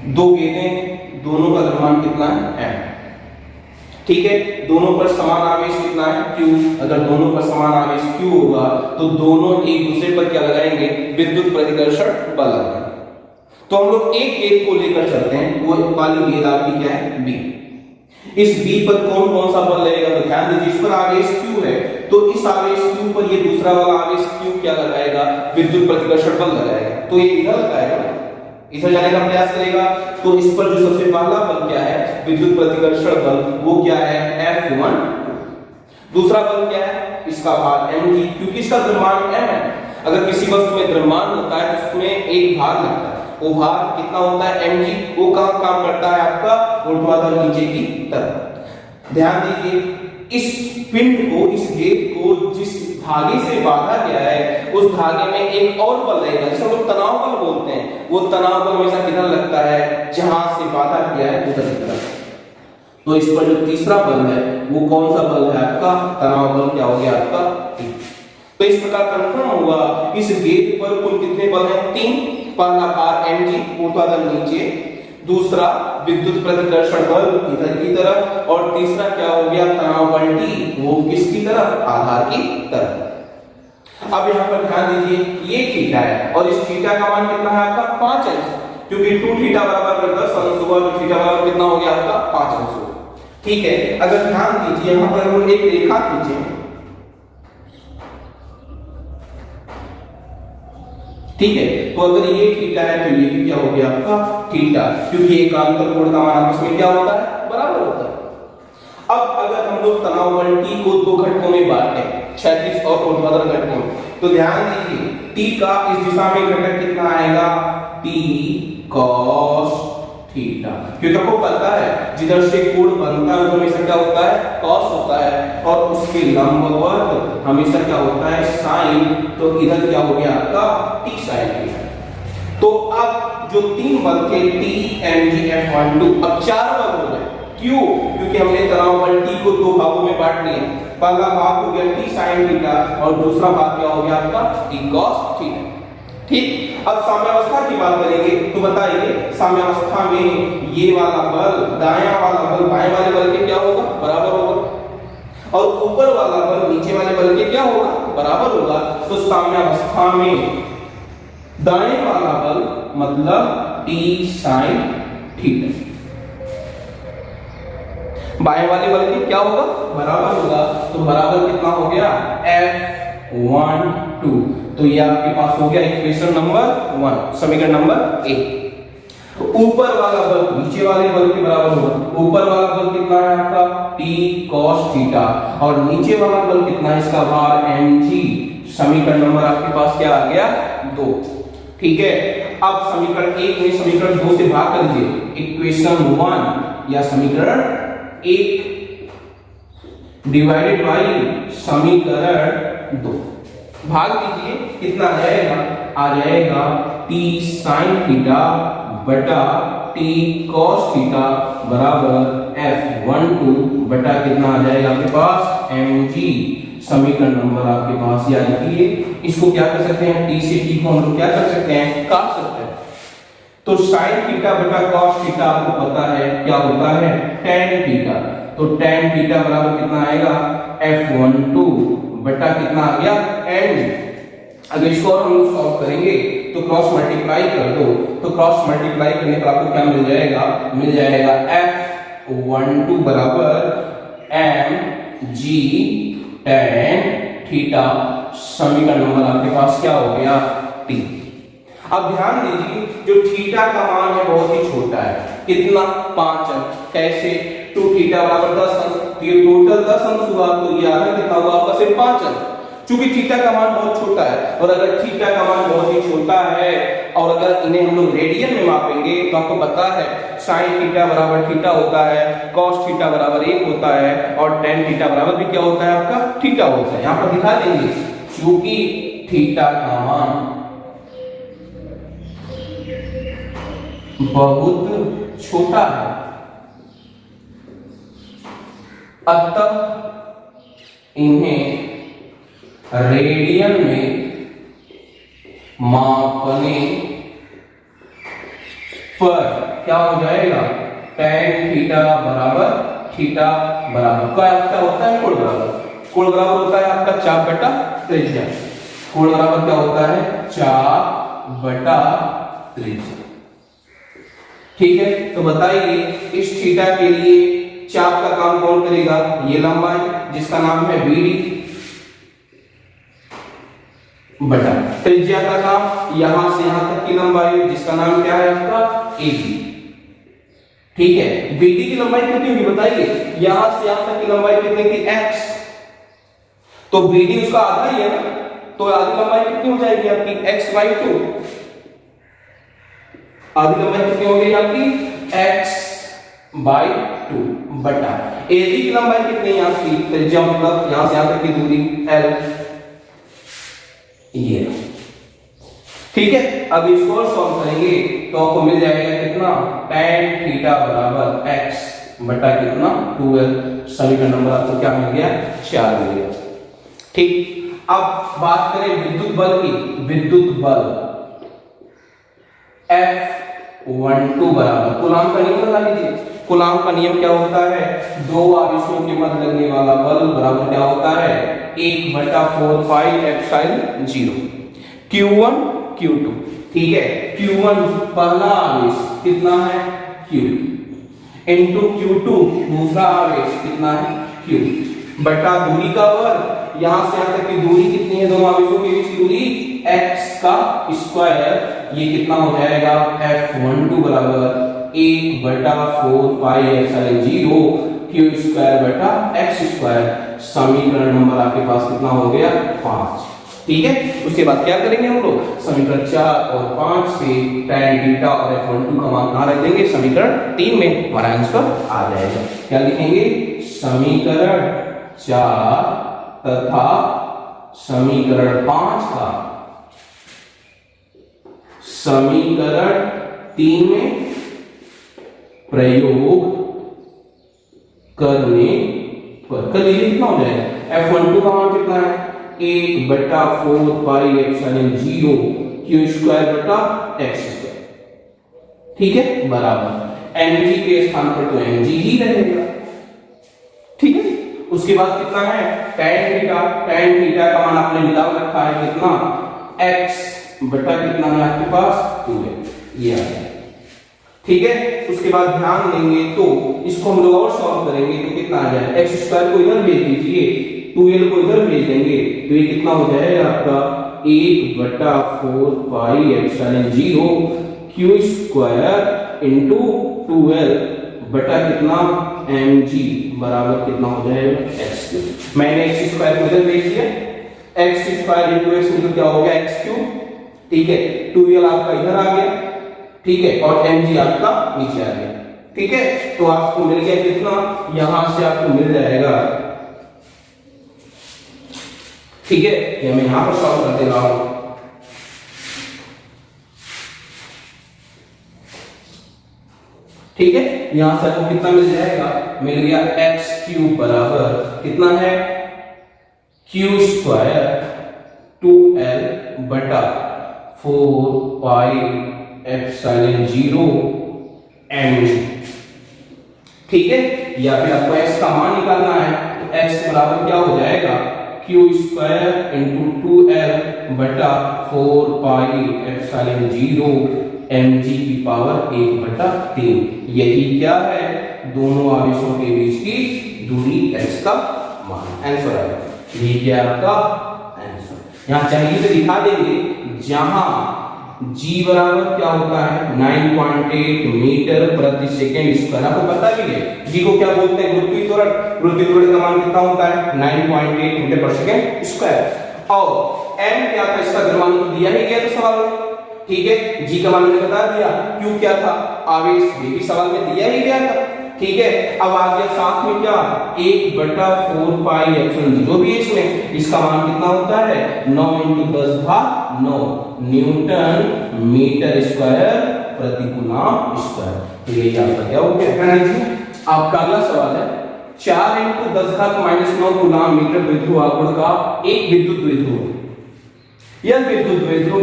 दो गेंदें, दोनों का द्रव्यमान कितना है m। ठीक है, दोनों पर समान आवेश कितना है q। अगर दोनों पर समान आवेश q होगा तो दोनों एक दूसरे पर क्या लगाएंगे, विद्युत प्रतिकर्षण बल लगाएंगे। तो हम लोग एक गेंद को लेकर चलते हैं, वो वाली गेंद आपकी क्या है b। इस b पर कौन कौन सा बल लगेगा, तो ध्यान दीजिए इस पर आवेश q है, तो इस आवेश q पर ये दूसरा वाला आवेश q क्या लगाएगा, विद्युत प्रतिकर्षण बल लगाएगा। तो ये इधर लगाएगा, इधर जाने का प्रयास करेगा, तो इस पर जो सबसे पहला बल क्या है, विद्युत प्रतिकर्षण बल, वो क्या है F1। दूसरा बल क्या है, इसका भार mg, क्योंकि इसका द्रव्यमान m है। अगर किसी वस्तु में द्रव्यमान होता है तो उसमें एक भार लगता है, वो भार कितना होता है mg। वो कहां काम करता है आपका, ऊर्ध्वाधर नीचे की तरफ। ध्यान दीजिए इस पिंड को, इस गेंद को जिस धागे से बांधा गया है उस धागे में एक और बल रहेगा, जिसे हम लोग तनाव बल बोलते हैं। वो तनाव बल हमेशा किधर लगता है, जहां से बांधा गया है उधर की तरफ। तो इस पर जो तीसरा बल है वो कौन सा बल है आपका, तनाव बल क्या हो गया आपका T। तो इस प्रकार कंफर्म हुआ इस गेंद पर कुल कितने बल हैं, 3। पहला भार mg ऊर्ध्वाधर नीचे, दूसरा विद्युत प्रतिकर्षण बल इधर की तरफ, और तीसरा क्या हो गया तनाव बल T, वो किसकी तरफ, आधार की तरफ। अब यहाँ पर ध्यान दीजिए ये थीटा है और इस थीटा का मान कितना है आपका 5 अंश, क्योंकि 2 थीटा बराबर 10 अंश हुआ तो थीटा बराबर कितना हो गया आपका 5 अंश हुआ। ठीक है, अगर ध्यान दीजिए यहाँ पर हम एक रेखा खींचे, ठीक है, तो अगर ये थीटा है तो ये भी क्या हो गया आपका थीटा, क्योंकि एकांतर कोण का मान आपस में क्या होता है, बराबर होता है। अब अगर हम लोग तनाव बल T को दो घटकों में बांटें, क्षैतिज और ऊर्ध्वाधर घटकों में, तो ध्यान दीजिए T का इस दिशा में घटक कितना आएगा, T cos थीटा, क्योंकि आपको पता है जिधर से कोण बनता है हमेशा क्या होता है, cos होता है, और उसके लंबवत हमेशा क्या होता है, sin। तो इधर क्या हो गया आपका T sin थीटा। तो अब जो तीन बल थे T mg F12, अब चार बल हो गए, क्यों, क्योंकि हमने तनाव बल T को दो भागों में बांट लिया। पहला भाग हो गया T sin थीटा और दूसरा भाग क्या हो गया आपका T cos थीटा। ठीक, अब साम्यावस्था की बात करेंगे तो बताइए साम्यावस्था में ये वाला बल, दायां वाला बल बाएं वाले बल के क्या होगा, बराबर होगा, और ऊपर वाला बल नीचे वाले बल के क्या होगा, बराबर होगा। तो साम्यावस्था में दाएं वाला बल मतलब T sin थीटा, बाएं वाले बल के क्या होगा, बराबर होगा। तो बराबर कितना हो गया F12। तो ये आपके पास हो गया इक्वेशन नंबर 1, समीकरण नंबर 1। ऊपर वाला बल नीचे वाले बल के बराबर होगा। ऊपर वाला बल कितना है आपका T cos थीटा और नीचे वाला बल कितना है, इसका भार mg। समीकरण नंबर आपके पास क्या आ गया 2। ठीक है, अब समीकरण 1 में समीकरण 2 से भाग कर दीजिए, इक्वेशन 1 या समीकरण 1 डिवाइडेड बाई समीकरण 2 भाग दीजिए, कितना आ जाएगा, आ जाएगा T sin थीटा बटा T cos थीटा बराबर F12 बटा कितना आ जाएगा आपके पास mg। समीकरण नंबर आपके पास, या लिखिए इसको क्या कर सकते हैं, T से T को हम लोग क्या कर सकते हैं, काट सकते हैं। तो sin थीटा बटा cos थीटा आपको पता है क्या होता है, tan थीटा। तो tan थीटा बराबर कितना आएगा F12 बटा कितना आ गया mg। अगर इसको और हम लोग सॉल्व करेंगे तो क्रॉस मल्टीप्लाई कर दो, तो क्रॉस मल्टीप्लाई करने पर आपको क्या मिल जाएगा, मिल जाएगा F12 बराबर mg tan थीटा। समीकरण नंबर आपके पास क्या हो गया T। अब ध्यान दीजिए जो थीटा का मान है बहुत ही छोटा है, कितना 5 अंश। कैसे, 2 थीटा बराबर 10 अंश, तो ये टोटल 10 अंश हुआ, तो ये आधा कितना हुआ आपका सिर्फ 5 अंश। चूंकि थीटा का मान बहुत छोटा है, और अगर थीटा का मान बहुत ही छोटा है और अगर इन्हें हम लोग रेडियन में मापेंगे तो आपको पता है sin थीटा बराबर थीटा होता है, cos थीटा बराबर 1 होता है, और tan थीटा बराबर भी क्या होता है आपका थीटा होता है। यहां पर दिखा देंगे, चूंकि थीटा का मान बहुत छोटा है अतः इन्हें रेडियन में मापने पर क्या हो जाएगा tan थीटा बराबर थीटा बराबर क्या होता है कोण बराबर होता है आपका चाप बटा त्रिज्या। कोण बराबर क्या होता है चाप बटा त्रिज्या। ठीक है, तो बताइए इस थीटा के लिए चाप का काम कौन करेगा, ये लंबाई जिसका नाम है BD बटा त्रिज्या का काम यहां से यहां तक की लंबाई जिसका नाम क्या है आपका AB। ठीक है, BD की लंबाई कितनी होगी बताइए, यहां से यहां तक की लंबाई कितनी थी x, तो BD उसका आधा ही है ना, तो आधी लंबाई कितनी हो जाएगी आपकी x/2, आधी लंबाई कितनी हो गई आपकी x/2 बटा AB की लंबाई कितनी है आपकी त्रिज्या मतलब यहां से यहां तक की दूरी L, ये। ठीक है, अब इसको सॉल्व करेंगे तो आपको मिल जाएगा कितना tan थीटा बराबर x बटा कितना 2L। समीकरण नंबर आपको क्या मिल गया 4 मिल गया। ठीक, अब बात करें विद्युत बल की। विद्युत बल F12 बराबर कूलाम का नियम लगा लीजिए। कूलाम का नियम क्या होता है, दो आवेशों के मध्य लगने वाला बल बराबर क्या होता है 1/4 पाई एप्सिलॉन 0 Q1 Q2। ठीक है, Q1 पहला आवेश कितना है Q इंटू Q2 दूसरा आवेश कितना है Q बटा दूरी का वर्ग, यहां से यहां तक की दूरी कितनी है दोनों आवेशों के बीच की दूरी x का स्क्वायर, ये कितना हो जाएगा F12 बराबर 1/4 पाई एप्सिलॉन 0 Q स्क्वायर बटा x स्क्वायर। समीकरण नंबर आपके पास कितना हो गया 5। ठीक है, उसके बाद क्या करेंगे हम लोग समीकरण 4 और 5 से tan थीटा और F12 का मान कहां रख देंगे, समीकरण 3 में हमारा आंसर आ जाएगा। क्या लिखेंगे, समीकरण 4 तथा समीकरण 5 का समीकरण 3 में प्रयोग करने पर कर लीजिए कितना हो जाएगा, F12 का मान कितना है 1/4 पाई एप्सिलॉन 0 Q स्क्वायर बटा x स्क्वायर। ठीक है, बराबर mg के स्थान पर तो mg ही रहेगा। ठीक है, उसके बाद कितना है tan थीटा का मान आपने निकाल रखा है कितना x बटा कितना है आपके पास 2 ये आ गया। ठीक है, उसके बाद ध्यान देंगे तो इसको हम लोग और सॉल्व करेंगे तो कितना आ जाएगा, x स्क्वायर को इधर भेज दीजिए 2L को इधर भेज देंगे तो ये कितना हो जाएगा आपका 1/4 pi epsilon 0 Q square into 2L बटा कितना mg बराबर कितना हो जाएगा x। मैंने x स्क्वायर को इधर भेज दिया, x स्क्वायर इंटू x मतलब क्या हो गया x3। ठीक है, 2L आपका इधर आ गया। ठीक है, और mg आपका नीचे आ गया। ठीक है, तो आपको मिल गया कितना, यहां से आपको मिल जाएगा। ठीक है, ये मैं यहां पर सॉल्व कर दे रहा हूं। ठीक है, यहां से आपको कितना मिल जाएगा, मिल गया x³ बराबर कितना है Q स्क्वायर 2L बटा 4 पाई एप्सिलॉन 0 mg। ठीक है, या फिर आपको x का मान निकालना है तो x बराबर क्या हो जाएगा Q स्क्वायर इंटू 2L बटा 4 पाई एप्सिलॉन 0 mg की पावर 1/3। यही क्या है, दोनों आवेशों के बीच की दूरी x का मान आंसर आएगा। ये क्या आपका आंसर। यहां चाहिए तो दिखा देंगे, जहां g बराबर क्या होता है 9.8 मीटर प्रति सेकंड स्क्वायर, आपको पता भी है g को क्या बोलते हैं, गुरुत्वीय त्वरण। गुरुत्वीय त्वरण का मान कितना होता है 9.8 मीटर पर सेकंड स्क्वायर। और m क्या था, इसका द्रव्यमान तो दिया ही गया था सवाल में। ठीक है, g का मान मैंने बता दिया, q क्या था आवेश, ये भी सवाल में दिया ही गया था। ठीक है, अब आ गया साथ में क्या 1/4 पाई एप्सिलॉन 0 भी इसमें, इसका मान कितना होता है 9 × 10⁹ न्यूटन मीटर स्क्वायर प्रति कूलम स्क्वायर। तो यही आपका क्या हो गया। आपका अगला सवाल है 4 × 10⁻⁹ कूलम मीटर विद्युत आघूर्ण का एक विद्युत द्विध्रुव यह विद्युत द्विध्रुव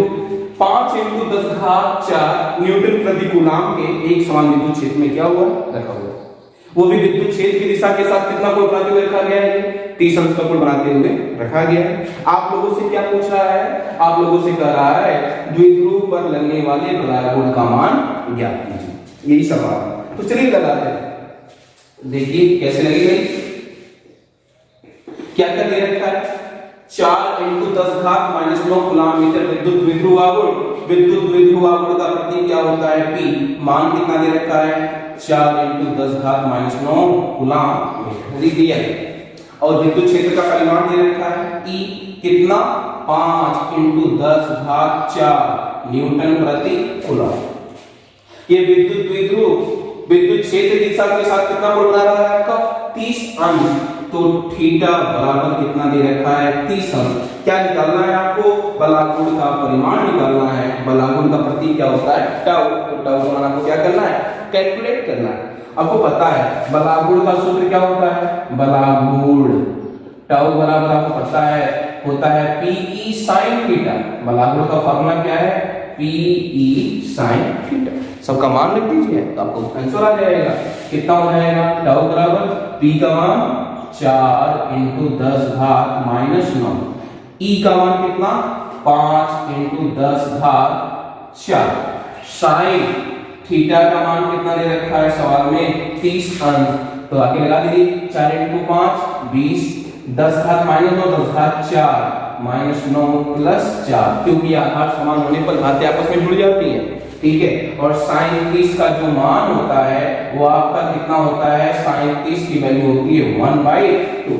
5 × 10⁴ न्यूटन प्रति कूलाम के एक समान विद्युत क्षेत्र में क्या हुआ रखा हुआ। वो भी विद्युत क्षेत्र की दिशा के साथ कितना कोण बनाते हुए रखा गया है, 30 अंश का कोण बनाते हुए रखा गया है। आप लोगों से क्या पूछ रहा है, आप लोगों से कह रहा है द्विध्रुव पर लगने वाले बलागुण का मान ज्ञात कीजिए, यही सवाल है। तो चलिए लगाते हैं, देखिए कैसे लगेगा। क्या क्या दे रखा है, 4 × 10⁻⁹ कूलाम मीटर विद्युत द्विध्रुव आघूर्ण। विद्युत द्विध्रुव आघूर्ण का प्रतीक क्या होता है, P। मान कितना दे रखा है, 4 × 10⁻⁹ कूलाम मीटर दिया है। और विद्युत क्षेत्र का परिमाण दे रखा है E कितना, 5 × 10⁴ न्यूटन प्रति कूलाम। ये विद्युत द्विध्रुव विद्युत क्षेत्र की दिशा के साथ कितना कोण बना रहा है आपका, 30 अंश। तो थीटा बराबर कितना दे रखा है, 30 अंश। क्या निकालना है आपको, बलागुण का परिमाण निकालना है। बलागुण का प्रतीक क्या होता है, टाउ। तो टाउ का मान आपको क्या करना है, कैलकुलेट करना है। आपको पता है बलागुण का सूत्र क्या होता है, बलागुण टाउ बराबर आपको पता है होता है Pe sin थीटा। बलागुण का फॉर्मूला क्या है, Pe sin थीटा। सबका मान रख दीजिए तो आपको आंसर आ जाएगा। कितना हो जाएगा, टाउ बराबर P का मान 4 × 10⁻⁹, E का मान कितना, 5 × 10⁴, sin थीटा का मान कितना दे रखा है सवाल में, 30 अंश। तो आगे लगा दीजिए, 4 × 5 20, 10⁻⁹ 10⁻⁴ -9 + 4, क्योंकि आधार समान होने पर घातें आपस में जुड़ जाती हैं, ठीक है। और sin 30 का जो मान होता है वो आपका कितना होता है, sin 30 की वैल्यू होती है 1/2,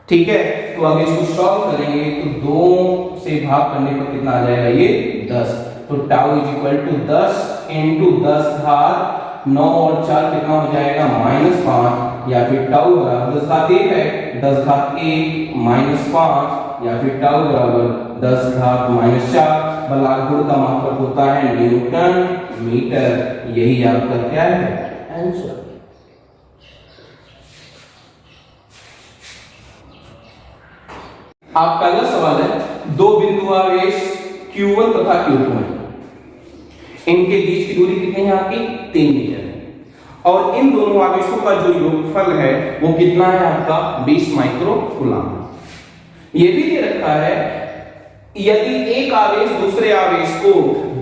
ठीक है। तो अगर इसको सॉल्व करेंगे तो 2 से भाग करने पर कितना आ जाएगा, ये 10। तो टाउ = 10 × 10⁻⁹ और 4 कितना हो जाएगा, -5, या फिर टाउ बराबर 10⁻1 है, 10⁻1 - 5, या फिर टाउ बराबर 10⁻⁴। बलागुण का मात्रक होता है न्यूटन मीटर। यही आपका क्या है, आंसर। आपका अगला सवाल है, दो बिंदु आवेश Q1 तथा Q2 है। इनके बीच की दूरी कितनी है आपकी, 3 मीटर है। और इन दोनों आवेशों का जो योगफल है वो कितना है आपका, 20 माइक्रो कूलाम। ये भी दे रखा है यदि एक आवेश दूसरे आवेश को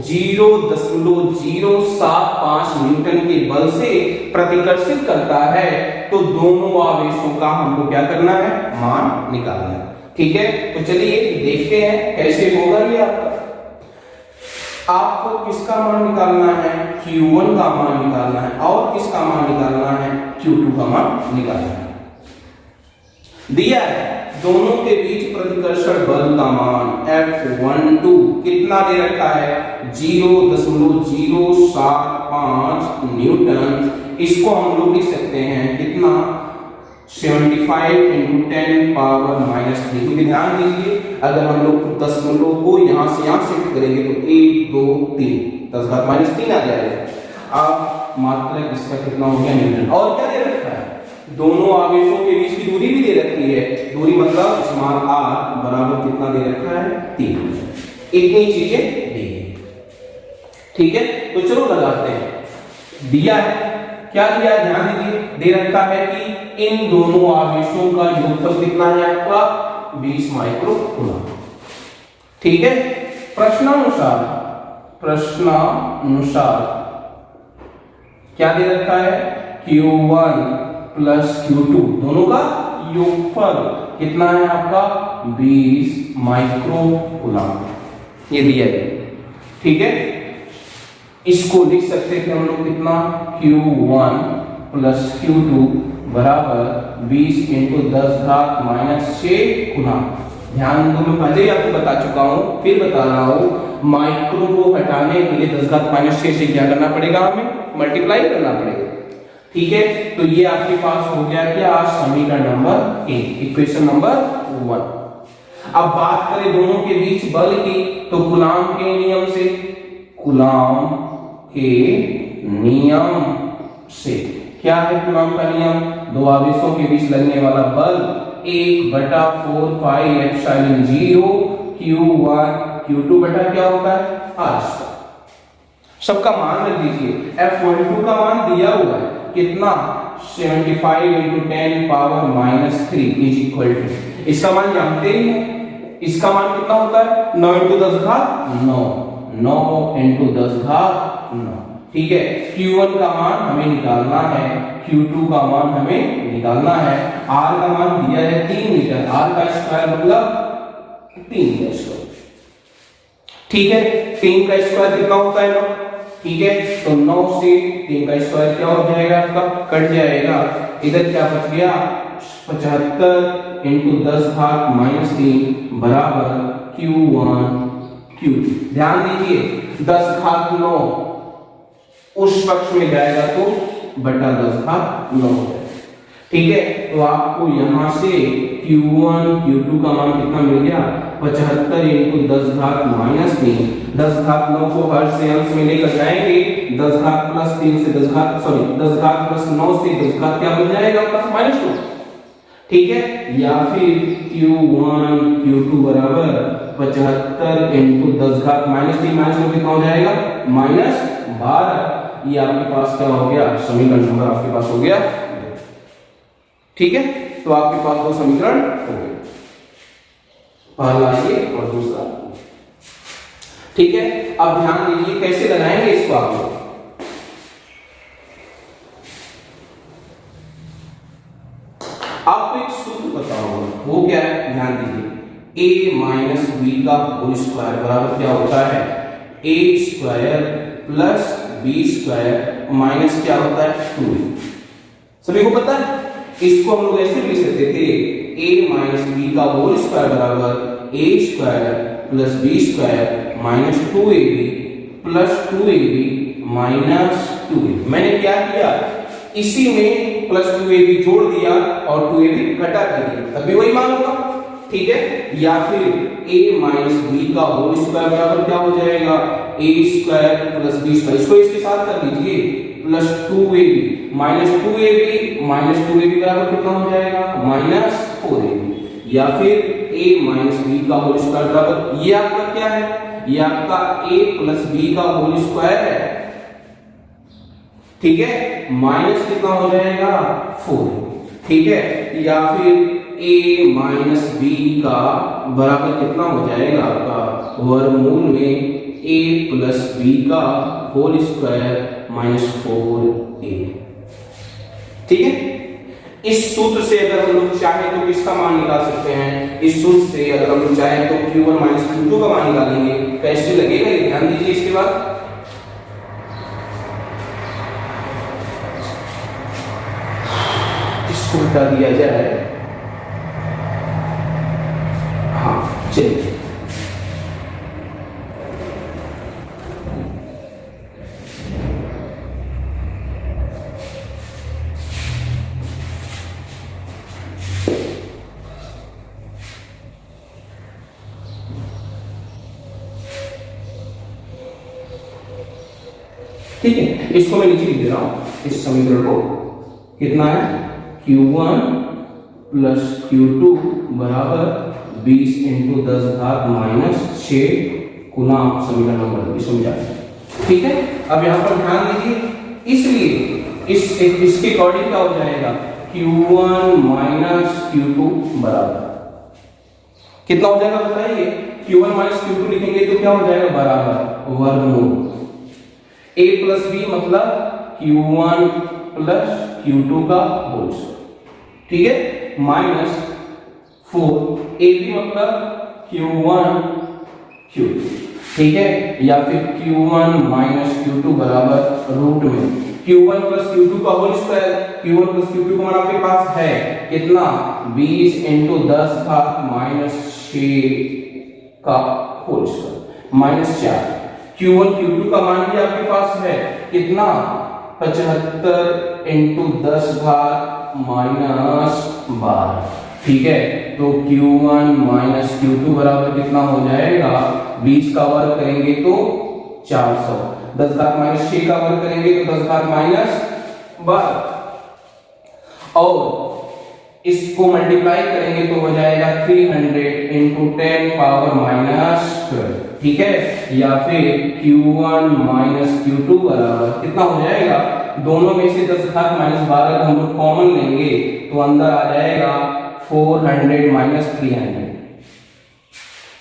0.075 न्यूटन के बल से प्रतिकर्षित करता है तो दोनों आवेशों का हमको क्या करना है, मान निकालना है, ठीक है। तो चलिए देखते हैं कैसे होगा ये आपको किसका मान निकालना है, Q1 का मान निकालना है, और किसका मान निकालना है, Q2 का मान निकालना है। दिया है दोनों के बीच प्रतिकर्षण बल का मान F12 कितना दे रखा है, 0.075 न्यूटन। इसको हम लोग लिख सकते हैं कितना, 75 × 10⁻⁻3। क्योंकि ध्यान दीजिए अगर हम लोग दशमलव को यहाँ से यहाँ शिफ्ट करेंगे तो 1 2 3 10⁻³ आ जाएगा। अब मात्रक इसका कितना हो गया, न्यूटन। और क्या दे रखा है, दोनों आवेशों के बीच की दूरी भी दे रखी है। दूरी मतलब स्मॉल r बराबर कितना दे रखा है, 3। इतनी चीजें दी है, ठीक है। तो चलो लगाते हैं। दिया है क्या दिया है, ध्यान दीजिए, दे रखा है कि इन दोनों आवेशों का योगफल कितना है आपका, 20 माइक्रो कूलाम, ठीक है। प्रश्नानुसार क्या दे रखा है, Q1 + Q2 दोनों का योगफल कितना है आपका, 20 माइक्रो कूलाम, ये दिया है, ठीक है। इसको लिख सकते थे हम लोग कितना, Q1 + Q2 बराबर 20 × 10⁻⁻6 कूलाम। ध्यान दो, मैं पहले ही आपको बता चुका हूं, फिर बता रहा हूं, माइक्रो को हटाने के लिए 10⁻6 से क्या करना पड़ेगा, हमें मल्टीप्लाई करना पड़ेगा, ठीक है। तो ये आपके पास हो गया क्या, समीकरण नंबर 1, इक्वेशन नंबर 1। अब बात करें दोनों के बीच बल की, तो कूलाम के नियम से क्या है, कूलाम का नियम, दो आवेशों के बीच लगने वाला बल 1/4πε0 Q1 Q2 बटा क्या होता है R स्क्वायर। सबका मान रख दीजिए। F12 का मान दिया हुआ है कितना 75 into 10 power -3 is equal to, इसका मान जानते ही हैं, इसका मान कितना होता है 9 into 10 घात 9, 9 into 10 घात 9। ठीक है, Q1 का मान हमें निकालना है, Q2 का मान हमें निकालना है, R का मान दिया है 3 मीटर, R का स्क्वायर मतलब 3 का स्क्वायर। ठीक है, 3 का स्क्वायर कितना होता है 9। ठीक है, तो 9 से 3 का स्क्वायर क्या हो जाएगा आपका, कट जाएगा। इधर क्या बच गया 75 into 10 घात -3 बराबर Q1 Q2। ध्यान दीजिए 10 घात 9 उस पक्ष में जाएगा तो बटा 10 घात 9 हो जाएगा। ठीक है, तो आपको यहां से Q1 Q2 का मान कितना मिल गया 75 into 10 घात -3, 10 घात 9 को हर से अंश में लेकर जाएंगे, 10 घात प्लस 3 से 10 घात 10 घात प्लस 9 से 10 घात क्या बन जाएगा आपका -2। ठीक है, या फिर Q1 Q2 बराबर 75 into 10 घात -3 -2 कितना हो जाएगा -12। ये आपके पास क्या हो गया समीकरण नंबर आपके पास हो गया। ठीक है, तो आपके पास दो समीकरण हो गए, पहला ये और दूसरा। ठीक है, अब ध्यान दीजिए कैसे लगाएंगे इसको आप लोग। आपको एक सूत्र पता होगा, वो क्या है ध्यान दीजिए, a माइनस बी का होल स्क्वायर बराबर क्या होता है a square plus b square minus क्या होता है 2a। सभी को पता है, इसको हम लोग ऐसे भी लिख सकते थे a माइनस बी का होल स्क्वायर बराबर a square plus b square minus 2ab plus 2ab minus 2a। मैंने क्या किया, इसी में प्लस 2ab जोड़ दिया और 2ab घटा दिया, तब भी वही मान होगा। ठीक है, या फिर a माइनस बी का होल स्क्वायर बराबर क्या हो जाएगा a square plus b square, इसको इसके साथ कर लीजिए प्लस 2ab माइनस 2ab बराबर कितना हो जाएगा -4ab। या फिर a माइनस बी का होल स्क्वायर बराबर, ये आपका क्या है, ये आपका a प्लस बी का होल स्क्वायर है। ठीक है, माइनस कितना हो जाएगा 4। ठीक है, या फिर a माइनस बी का बराबर कितना हो जाएगा आपका वर्गमूल में a प्लस बी का होल स्क्वायर माइनस 4a। ठीक है, इस सूत्र से अगर हम लोग चाहें तो किसका मान निकाल सकते हैं, इस सूत्र से अगर हम लोग चाहें तो Q1 माइनस Q2 का मान निकालेंगे। कैसे लगेगा ये ध्यान दीजिए। इसके बाद इसको हटा दिया जाए, हाँ चलिए ठीक है, इसको मैं नीचे लिख दे रहा हूं। इस समीकरण को कितना है Q1 प्लस Q2 बराबर 20 into 10 घात -6 गुना समीकरण नंबर 20 समझा। ठीक है, अब यहां पर ध्यान दीजिए, इसलिए इसके अकॉर्डिंग क्या हो जाएगा Q1 माइनस Q2 बराबर कितना हो जाएगा बताइए। Q1 माइनस Q2 लिखेंगे तो क्या हो जाएगा बराबर वर्गमूल a प्लस बी मतलब Q1 प्लस Q2 का होल स्क्वायर। ठीक है, माइनस 4ab मतलब Q1 Q2। ठीक है, या फिर Q1 माइनस Q2 बराबर रूट में Q1 प्लस Q2 का whole square. Q1 plus Q2 का मान आपके पास है कितना 20 into 10 घात -6 का whole square minus 4। Q1 Q2 का मान भी आपके पास है कितना 75 into 10 घात -12। ठीक है, तो Q1 माइनस Q2 बराबर कितना हो जाएगा 20 का वर्ग करेंगे तो 400, 10 घात -6 का वर्ग करेंगे तो 10 घात -12। और इसको मल्टीप्लाई करेंगे तो हो जाएगा 300 इंटू 10 पावर माइनस 12, ठीक है। या फिर Q1 माइनस Q2 बराबर कितना हो जाएगा, दोनों में से 10 घात माइनस 12 हम लोग कॉमन लेंगे तो अंदर आ जाएगा 400 माइनस 300,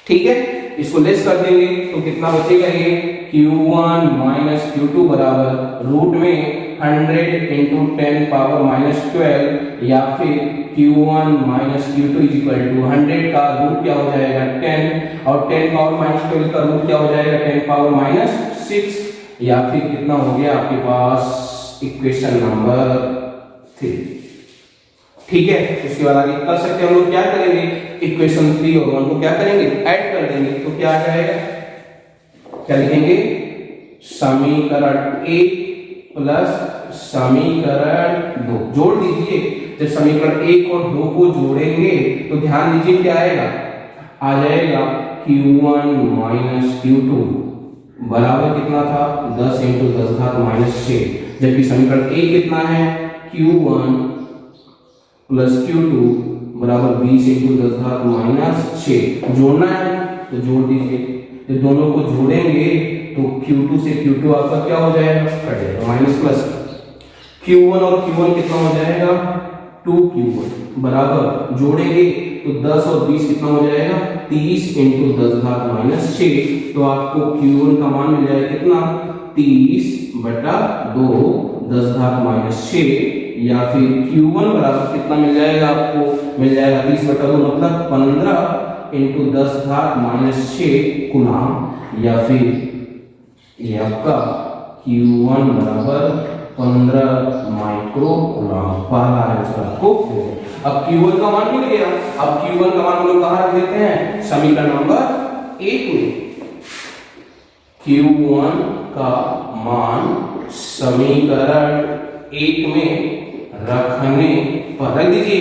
ठीक है। इसको लेस कर देंगे तो कितना बचेगा, ये Q1 माइनस Q2 बराबर रूट में 100 इंटू 10 पावर माइनस 12, या फिर Q1 minus Q2 is equal to 100 का रूट क्या हो जाएगा 10, और 10 पावर माइनस 12 का रूट क्या हो जाएगा 10 पावर माइनस 6, या फिर कितना हो गया आपके पास इक्वेशन नंबर 3, ठीक है। उसके बाद आगे कर सकते हैं हम लोग, क्या करेंगे, इक्वेशन 3 और 1 को क्या करेंगे, ऐड कर देंगे तो क्या आ जाएगा, क्या लिखेंगे, समीकरण 1 प्लस समीकरण 2 जोड़ दीजिए। जब समीकरण 1 और 2 को जोड़ेंगे तो ध्यान दीजिए क्या आएगा, आ जाएगा Q1 माइनस Q2 बराबर कितना था 10 इंटू 10 घात माइनस 6, जबकि समीकरण 1 कितना है Q1 प्लस Q2 बराबर 20 इंटू 10 घात माइनस 6। जोड़ना है तो जोड़ दीजिए, जब दोनों को जोड़ेंगे तो Q2 से Q2 आपका क्या हो जाएगा, कट जाएगा, माइनस प्लस Q1 और Q1 कितना हो जाएगा 2Q1 बराबर जोड़ेंगे तो 10 और 20 कितना हो जाएगा 30 इंटू 10 घात माइनस 6, तो आपको Q1 का मान मिल जाएगा कितना 30 बटा 2 10 घात माइनस 6, या फिर Q1 बराबर कितना मिल जाएगा आपको, मिल जाएगा 30 बटा 2 मतलब 15 इंटू 10 घात माइनस 6 कूलम, या फिर ये आपका Q1 बराबर 15 माइक्रो कूलम, पहला आंसर आपको। अब Q1 का मान मिल गया, अब Q1 का मान हम लोग कहां रख देते हैं, समीकरण नंबर 1 में। Q1 का मान समीकरण 1 में रखने पर रख दीजिए,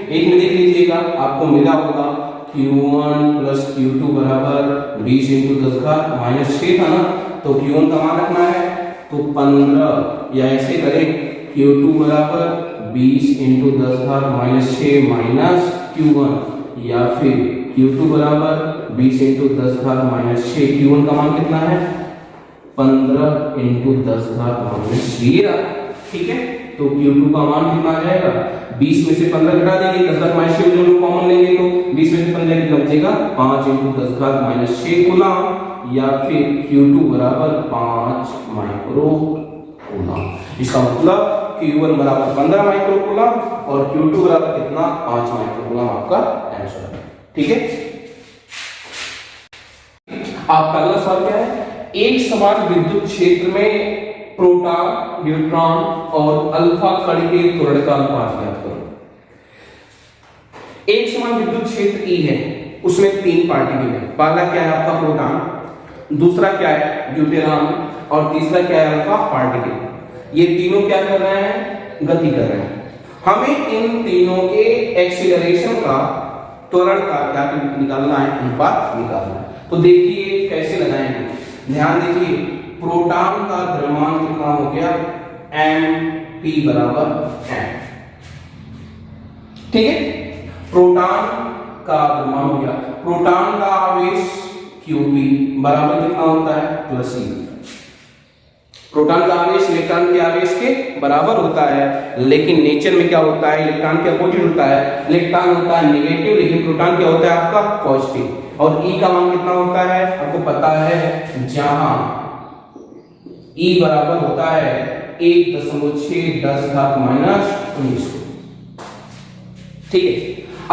1 में देख लीजिएगा आपको मिला होगा Q1 प्लस Q2 बराबर 20 इंटू 10 घात माइनस 6 था ना, तो Q1 का मान रखना है तो 15, या ऐसे करें Q2 बराबर 20 इंटू 10 घात माइनस 6 माइनस Q1, या फिर Q2 बराबर 20 इंटू 10 घात माइनस 6, Q1 का मान कितना है 15 इंटू 10 घात माइनस 6, ठीक है। तो Q2 का मान कितना आ जाएगा, 20 में से 15 घटा देंगे, 10 घात माइनस 6 जो लोग कॉमन लेंगे तो 20 में से 15 कितना बचेगा 5 इंटू 10 घात माइनस 6 कूलम, या फिर Q2 बराबर 5 माइक्रो कूलम। इसका मतलब Q1 बराबर 15 माइक्रो कूलम और Q2 बराबर कितना 5 माइक्रो कूलम आपका आंसर है, ठीक है। आपका अगला सवाल क्या है, एक समान विद्युत क्षेत्र में प्रोटॉन, न्यूट्रॉन और अल्फा कण के त्वरण का अनुपात ज्ञात करो। एक समान विद्युत क्षेत्र E है, उसमें 3 पार्टिकल है, पहला क्या है आपका प्रोटॉन, दूसरा क्या है ड्यूटेरॉन, और तीसरा क्या है अल्फा पार्टिकल। ये तीनों क्या कर रहे हैं, गति कर रहे हैं। हमें इन तीनों के एक्सीलरेशन का, त्वरण का क्या निकालना है, अनुपात निकालना है। तो देखिए कैसे लगाएंगे, ध्यान दीजिए, प्रोटॉन का द्रव्यमान कितना हो गया mp बराबर m, ठीक है। प्रोटॉन का द्रव्यमान हो गया, प्रोटॉन का आवेश qp बराबर कितना होता है प्लस e। प्रोटॉन का आवेश इलेक्ट्रॉन के आवेश के बराबर होता है, लेकिन नेचर में क्या होता है, इलेक्ट्रॉन के अपोजिट होता है, इलेक्ट्रॉन होता है नेगेटिव, लेकिन प्रोटॉन क्या होता है आपका पॉजिटिव। और E का मान कितना होता है आपको पता है, जहां E बराबर होता है 1.6 10 घात माइनस 19, ठीक है।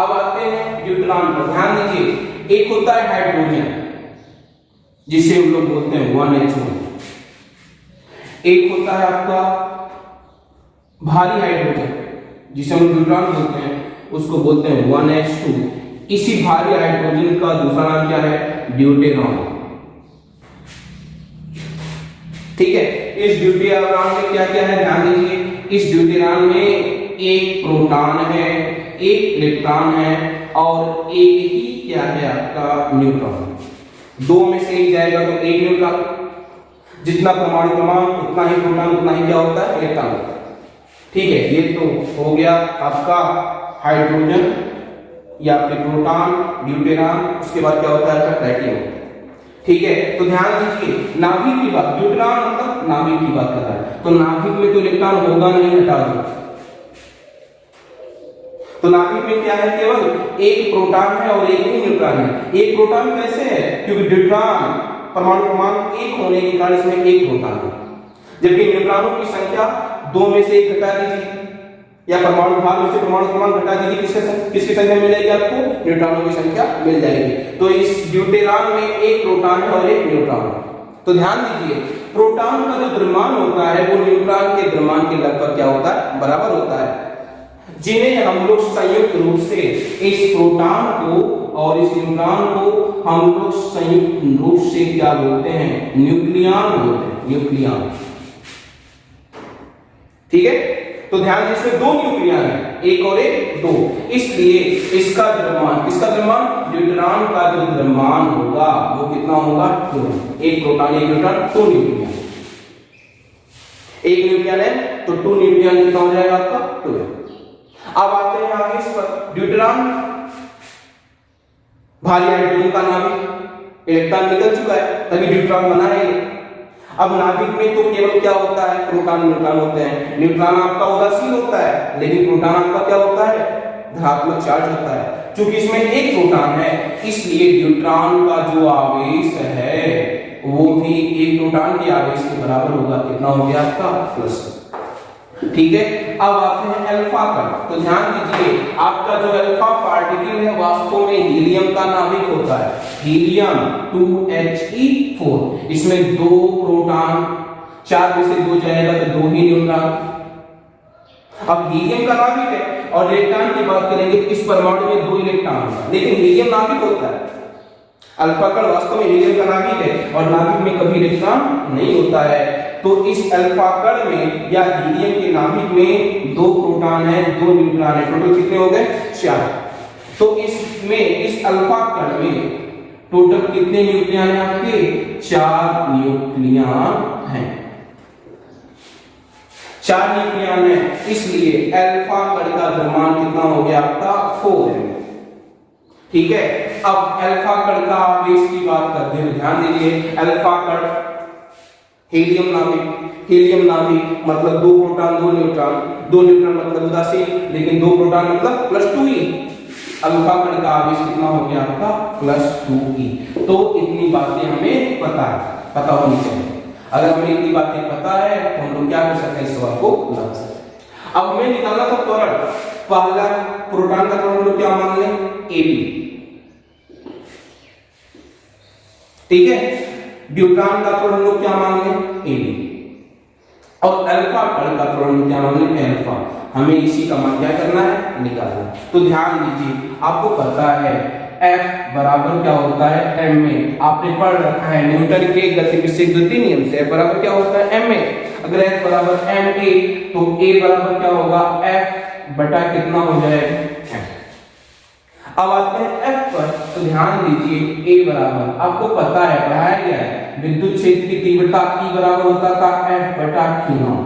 अब आते हैं ड्यूटेरॉन पर, ध्यान दीजिए, एक होता है हाइड्रोजन जिसे हम लोग बोलते हैं 1H1, एक होता है आपका भारी हाइड्रोजन जिसे हम न्यूट्रॉन बोलते हैं, उसको बोलते हैं 1H2। इसी भारी हाइड्रोजन का दूसरा नाम क्या है, ड्यूटेरॉन, ठीक है। इस ड्यूटेरॉन में क्या क्या है, ध्यान दीजिए, इस ड्यूटेरॉन में एक प्रोटॉन है, एक इलेक्ट्रॉन है और एक ही क्या है आपका न्यूट्रॉन। दो में से एक जाएगा तो एक न्यूट्रॉन, जितना परमाणु क्रमांक उतना ही प्रोटॉन, उतना ही क्या होता है इलेक्ट्रॉन होता है, ठीक है। ये तो हो गया आपका हाइड्रोजन या फिर प्रोटॉन, ड्यूटेरॉन, उसके बाद क्या होता है आपका ट्राइटियम। ठीक है, तो ध्यान दीजिए नाभिक की बात, ड्यूटेरॉन मतलब नाभिक की बात कर रहा है, तो नाभिक में तो इलेक्ट्रॉन होगा नहीं, हटा दो। तो नाभिक में क्या है, केवल एक प्रोटॉन है और एक ही न्यूट्रॉन है। एक प्रोटॉन कैसे है, क्योंकि ड्यूटेरॉन परमाणु क्रमांक 1 होने के कारण इसमें एक प्रोटॉन है, जबकि न्यूट्रॉनों की संख्या 2 में से 1 घटा दीजिए, या परमाणु भार में से परमाणु क्रमांक घटा दीजिए, किसकी संख्या मिल जाएगी आपको, न्यूट्रॉनों की संख्या मिल जाएगी। तो इस ड्यूटेरॉन में एक प्रोटॉन है और एक न्यूट्रॉन। तो ध्यान दीजिए प्रोटॉन का जो द्रव्यमान होता है वो न्यूट्रॉन के द्रव्यमान के लगभग क्या होता है, बराबर होता है, जिन्हें हम लोग संयुक्त रूप से इस प्रोटॉन को और इस न्यूट्रॉन को हम लोग संयुक्त रूप से क्या बोलते हैं, न्यूक्लियॉन बोलते हैं, न्यूक्लियॉन। ठीक है, तो ध्यान दीजिए 2 न्यूक्लियॉन है, एक और एक 2, इसलिए इसका द्रव्यमान ड्यूटेरॉन का जो द्रव्यमान होगा वो कितना होगा, 2। एक प्रोटॉन एक न्यूट्रॉन, 2 न्यूक्लियॉन, एक न्यूक्लियॉन है तो 2 न्यूक्लियॉन कितना हो जाएगा आपका, 2। अब आते हैं आगे इस पर, ड्यूटेरॉन भारी हाइड्रोजन का नाभिक, इलेक्ट्रॉन निकल चुका है तभी ड्यूटेरॉन बना है। अब नाभिक में तो केवल क्या होता है, प्रोटॉन न्यूट्रॉन होते हैं। न्यूट्रॉन आपका उदासीन होता है, लेकिन प्रोटॉन आपका क्या होता है, धनात्मक चार्ज होता है। चूंकि इसमें एक प्रोटॉन है इसलिए ड्यूटेरॉन का जो आवेश है वो भी एक प्रोटॉन के आवेश के बराबर होगा, कितना हो गया आपका, प्लस। ठीक है, अब आते हैं अल्फा कण। तो ध्यान दीजिए आपका जो अल्फा पार्टिकल है वास्तव में हीलियम का नाभिक होता है, हीलियम 2He4, इसमें 2 प्रोटॉन, 4 में से 2 जाएगा तो 2 ही न्यूट्रॉन। अब हीलियम का नाभिक है और इलेक्ट्रॉन की बात करेंगे तो इस परमाणु में 2 इलेक्ट्रॉन होगा, लेकिन हीलियम नाभिक होता है। अल्फा कण वास्तव में हीलियम का नाभिक है और नाभिक में कभी इलेक्ट्रॉन नहीं होता है। तो इस अल्फा कण में या हीलियम के नाभिक में 2 प्रोटॉन है, 2 न्यूट्रॉन है, टोटल कितने हो गए, 4। तो इसमें इस अल्फा कण में टोटल कितने न्यूक्लियॉन है आपके, 4 न्यूक्लियॉन हैं, 4 न्यूक्लियॉन है, इसलिए अल्फा कण का द्रव्यमान कितना हो गया आपका, 4 है। ठीक है, अब अल्फा कण का आवेश की बात करते हैं, ध्यान दीजिए अल्फा कण हीलियम नाभिक मतलब 2 प्रोटॉन 2 न्यूट्रॉन, 2 न्यूट्रॉन मतलब उदासीन, लेकिन 2 प्रोटॉन मतलब +2E। अल्फा कण का आवेश कितना हो गया आपका, +2E। तो इतनी बातें हमें पता होनी चाहिए। अगर हमें इतनी बातें पता है तो हम लोग क्या कर सकते हैं, इस सवाल को लगा सकते हैं। अब हमें निकालना था त्वरण। पहला प्रोटॉन का त्वरण हम लोग क्या मान लें, Ap। ठीक है, ड्यूटेरॉन का त्वरण हम लोग क्या मान लें, Ab, और अल्फा कण का त्वरण क्या मान लें, अल्फा। हमें इसी का मान क्या करना है, निकालना। तो ध्यान दीजिए आपको पता है F बराबर क्या होता है, ma। आपने पढ़ रखा है न्यूटन के गतिविधि द्वितीय नियम से, F बराबर क्या होता है, ma। अगर F बराबर ma तो A बराबर क्या होगा, F बटा कितना हो जाएगा, m। अब आते हैं F पर, तो ध्यान दीजिए A बराबर आपको पता है, पढ़ाया गया है, विद्युत क्षेत्र की तीव्रता E बराबर होता था F बटा Q0।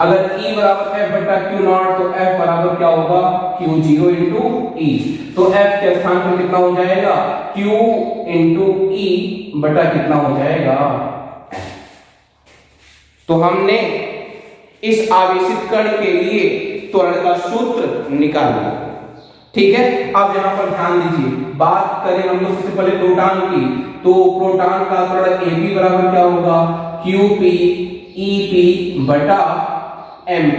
अगर E बराबर F बटा Q0 तो F बराबर क्या होगा, Q0 इंटू E। तो F के स्थान पर कितना हो जाएगा, Q इंटू E बटा कितना हो जाएगा, F। तो हमने इस आवेशित कण के लिए त्वरण का सूत्र निकाला। ठीक है, अब यहां पर ध्यान दीजिए, बात करें हम लोग सबसे पहले प्रोटॉन की, तो प्रोटॉन का त्वरण Ap बराबर क्या होगा, Qp Ep बटा Mp।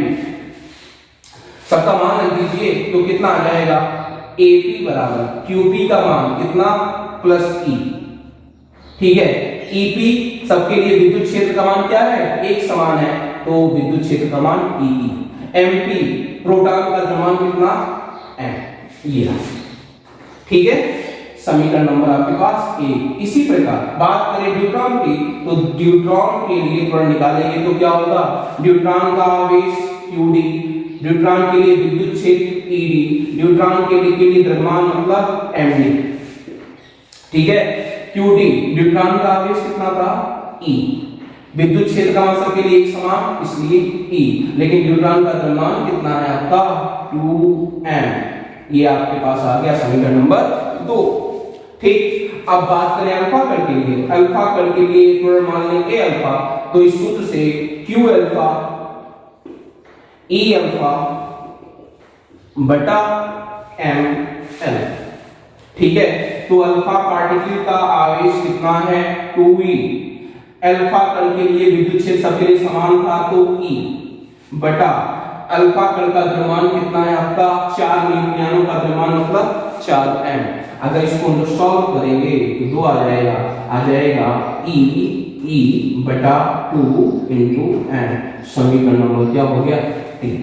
सबका मान रख दीजिए तो कितना आ जाएगा, Ap बराबर Qp का मान कितना, +E। ठीक है, Ep सबके लिए विद्युत क्षेत्र का मान क्या है, एक समान है, तो विद्युत क्षेत्र का मान Ee। Mp प्रोटॉन का द्रव्यमान कितना, M। ये ठीक है, समीकरण नंबर आपके पास A। इसी प्रकार बात करें ड्यूट्रॉन की, तो ड्यूट्रॉन के लिए त्वरण निकालेंगे तो क्या होगा, ड्यूट्रॉन का आवेश Qd, ड्यूट्रॉन के लिए विद्युत क्षेत्र Ed, ड्यूट्रॉन के लिए द्रव्यमान मतलब Md। ठीक है, Qd ड्यूट्रॉन का आवेश कितना था, E, विद्युत क्षेत्र का मान सबके लिए एक समान, इसलिए E। लेकिन न्यूट्रॉन का द्रव्यमान कितना है आपका 2m। ये आपके पास आ गया समीकरण नंबर 2। ठीक, अब बात करें अल्फा कण के लिए। अल्फा कण के लिए थोड़ा मान लेंगे अल्फा, तो इस सूत्र से Q अल्फा E अल्फा बटा m l। ठीक है, तो अल्फा पार्टिकल का आवेश कितना है 2e। अल्फा कण के लिए विद्युत क्षेत्र सबके लिए समान था तो E बटा अल्फा कण का द्रव्यमान कितना है आपका 4 न्यूटनियनों का द्रव्यमान मतलब 4m। अगर इसको हम सॉल्व करेंगे तो 2 आ जाएगा E बटा 2 into m। समीकरण नंबर क्या हो गया 3।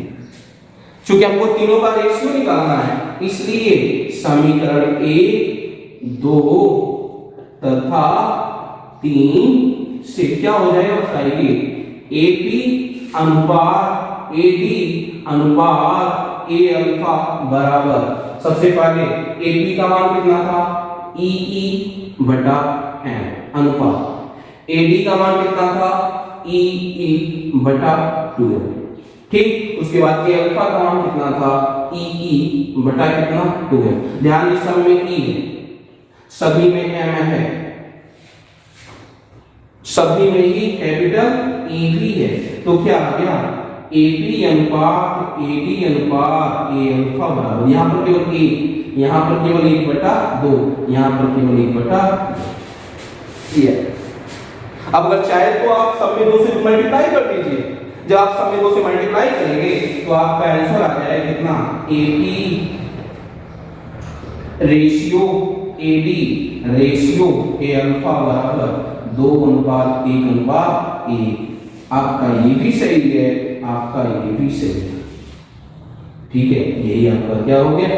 चूंकि हमको तीनों का रेशियो निकालना है, इसलिए समीकरण 1, 2 तथा 3 से क्या हो जाएगा बताइए, AP अनुपात AD अनुपात A अल्फा बराबर, सबसे पहले AP का मान कितना था EE बटा m अनुपात AD का मान कितना था EE बटा 2m। ठीक, उसके बाद A अल्फा का मान कितना था EE बटा कितना 2m। ध्यान, इस सब में E है, सभी में m है, सभी में ही कैपिटल E भी है, तो क्या आ गया AP अनुपात AD अनुपात A अल्फा बराबर, यहाँ पर केवल 1, यहाँ पर केवल 1 बटा 2, यहाँ पर केवल 1 बटा 2। अब अगर चाहे तो आप सब में 2 से मल्टीप्लाई कर दीजिए। जब आप सब में 2 से मल्टीप्लाई करेंगे तो आपका आंसर आ जाएगा कितना AP ratio AD ratio A alpha बराबर 2:1:1। आपका ये भी सही है, आपका ये भी सही है। ठीक है, यही आपका क्या हो गया